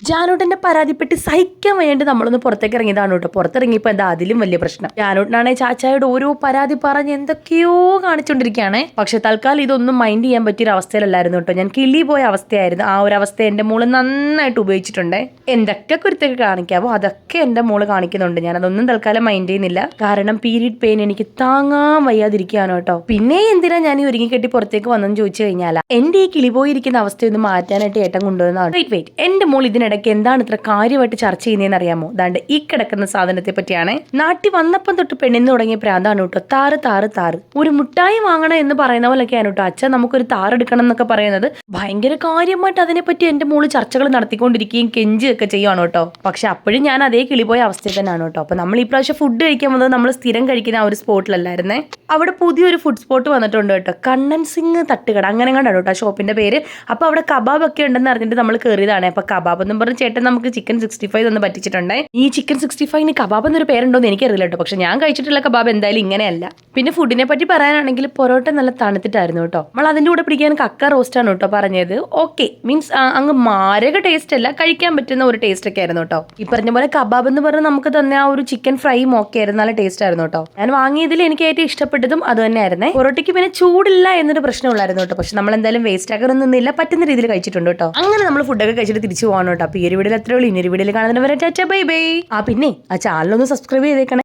ജാനൂട്ടന്റെ പരാതിപ്പെട്ട് സഹിക്കാൻ വേണ്ടി നമ്മളൊന്ന് പുറത്തേക്ക് ഇറങ്ങിയതാണ് കേട്ടോ. പുറത്തിറങ്ങിയപ്പോൾ എന്താ അതിലും വലിയ പ്രശ്നം. ജാനൂട്ടനാണെങ്കിൽ ചാച്ചായോട് ഓരോ പരാതി പറഞ്ഞ് എന്തൊക്കെയോ കാണിച്ചുകൊണ്ടിരിക്കുകയാണ്. പക്ഷെ തൽക്കാലം ഇതൊന്നും മൈൻഡ് ചെയ്യാൻ പറ്റിയൊരു അവസ്ഥയിലല്ലായിരുന്നു കേട്ടോ. ഞാൻ കിളി പോയ അവസ്ഥയായിരുന്നു. ആ ഒരു അവസ്ഥ എൻ്റെ മോള് നന്നായിട്ട് ഉപയോഗിച്ചിട്ടുണ്ട്. എന്തൊക്കെ കുരുത്തൊക്കെ കാണിക്കാവോ അതൊക്കെ എൻ്റെ മോള് കാണിക്കുന്നുണ്ട്. ഞാൻ അതൊന്നും തൽക്കാലം മൈൻഡ് ചെയ്യുന്നില്ല. കാരണം പീരീഡ് പെയിൻ എനിക്ക് താങ്ങാൻ വയ്യാതിരിക്കുകയാണ് കേട്ടോ. പിന്നെ എന്തിനാ ഞാൻ ഈ ഒരുങ്ങിക്കെട്ടി പുറത്തേക്ക് വന്നെന്ന് ചോദിച്ചു കഴിഞ്ഞാൽ എൻ്റെ ഈ കിളി പോയിരിക്കുന്ന അവസ്ഥയൊന്ന് മാറ്റാനായിട്ട് ഏട്ടൻ കൊണ്ടുവന്നതാണ്. വെയിറ്റ് എൻ്റെ മോൾ ഇതിനിടയ്ക്ക് എന്താണ് ഇത്ര കാര്യമായിട്ട് ചർച്ച ചെയ്യുന്നതെന്ന് അറിയാമോ? ദാണ്ട് ഈ കിടക്കുന്ന സാധനത്തെ പറ്റിയാണ്. നാട്ടിൽ വന്നപ്പം തൊട്ട് പെണ്ണിന്ന് തുടങ്ങിയ പ്രാന്താണ് കേട്ടോ. താറ് താറ് താറ്. ഒരു മുട്ടായി വാങ്ങണം എന്ന് പറയുന്ന പോലൊക്കെയാണ് കേട്ടോ. അച്ഛൻ നമുക്കൊരു താറെടുക്കണം എന്നൊക്കെ പറയുന്നത് ഭയങ്കര കാര്യമായിട്ട് അതിനെപ്പറ്റി എൻ്റെ മോള് ചർച്ചകൾ നടത്തിക്കൊണ്ടിരിക്കുകയും കെഞ്ചുകയൊക്കെ ചെയ്യുവാണ് കേട്ടോ. പക്ഷെ അപ്പോഴും ഞാൻ അതേ കിളിപോയ അവസ്ഥയിൽ തന്നെയാണ് കേട്ടോ. അപ്പൊ നമ്മൾ ഈ പ്രാവശ്യം ഫുഡ് കഴിക്കാൻ വന്നത് നമ്മൾ സ്ഥിരം കഴിക്കുന്ന ആ ഒരു സ്പോട്ടിലല്ലായിരുന്നേ. അവിടെ പുതിയൊരു ഫുഡ് സ്പോട്ട് വന്നിട്ടുണ്ട് കേട്ടോ. കണ്ണൻ സിംഗ് തട്ടുകട അങ്ങനെ കണ്ടാണ് കേട്ടോ ഷോപ്പിന്റെ പേര്. അപ്പൊ അവിടെ കബാബ് ഒക്കെ ഉണ്ടെന്ന് അറിഞ്ഞിട്ട് നമ്മൾ കയറിയതാണ്. അപ്പൊ കബാബ് എന്നും പറഞ്ഞ ചേട്ടൻ നമുക്ക് ചിക്കൻ 65 ഒന്ന് പറ്റിച്ചിട്ടുണ്ട്. ഈ ചിക്കൻ 65 കബാബ് എന്നൊരു പേരുണ്ടോന്ന് എനിക്കറിയില്ല കേട്ടോ. പക്ഷെ ഞാൻ കഴിച്ചിട്ടുള്ള കബാബ് എന്തായാലും ഇങ്ങനെയല്ല. പിന്നെ ഫുഡിനെ പറ്റി പറയാനാണെങ്കിൽ പൊറോട്ട നല്ല തണുത്തിട്ടായിരുന്നു കേട്ടോ. നമ്മൾ അതിന്റെ കൂടെ പിടിക്കാൻ കക്ക റോസ്റ്റ് ആണ് കേട്ടോ പറഞ്ഞത്. ഓക്കെ മീൻസ് അങ്ങ് മാരക ടേസ്റ്റ് അല്ല, കഴിക്കാൻ പറ്റുന്ന ഒരു ടേസ്റ്റ് ഒക്കെ ആയിരുന്നു കേട്ടോ. ഈ പറഞ്ഞ പോലെ കബാബ് എന്ന് പറഞ്ഞാൽ നമുക്ക് തന്നെ ആ ഒരു ചിക്കൻ ഫ്രൈയും ഒക്കെ ആയിരുന്നു. നല്ല ടേസ്റ്റ് ആയിരുന്നു കേട്ടോ. ഞാൻ വാങ്ങിയതിൽ എനിക്ക് ഏറ്റവും ഇഷ്ടപ്പെട്ടതും അത് തന്നെയായിരുന്നേ. പൊറോട്ടയ്ക്ക് പിന്നെ ചൂടില്ല എന്നൊരു പ്രശ്നമുള്ളായിരുന്നു കേട്ടോ. പക്ഷെ നമ്മൾ എന്തായാലും വേസ്റ്റ് ആക്കാനൊന്നുമില്ല, പറ്റുന്ന രീതിയിൽ കഴിച്ചിട്ടുണ്ട് കേട്ടോ. അങ്ങനെ നമ്മൾ ഫുഡൊക്കെ കഴിച്ചിട്ട് തിരിച്ചു പോകണം കേട്ടോ. അപ്പൊ ഈ ഒരു വീഡിയോയിൽ അത്രേ ഉള്ളൂ. ഇനി ഒരു വീഡിയോയിൽ കാണുന്നവരെ ടാറ്റാ ബൈ ബൈ. പിന്നെ ആ ചാനലൊന്ന് സബ്സ്ക്രൈബ് ചെയ്തേക്കണേ.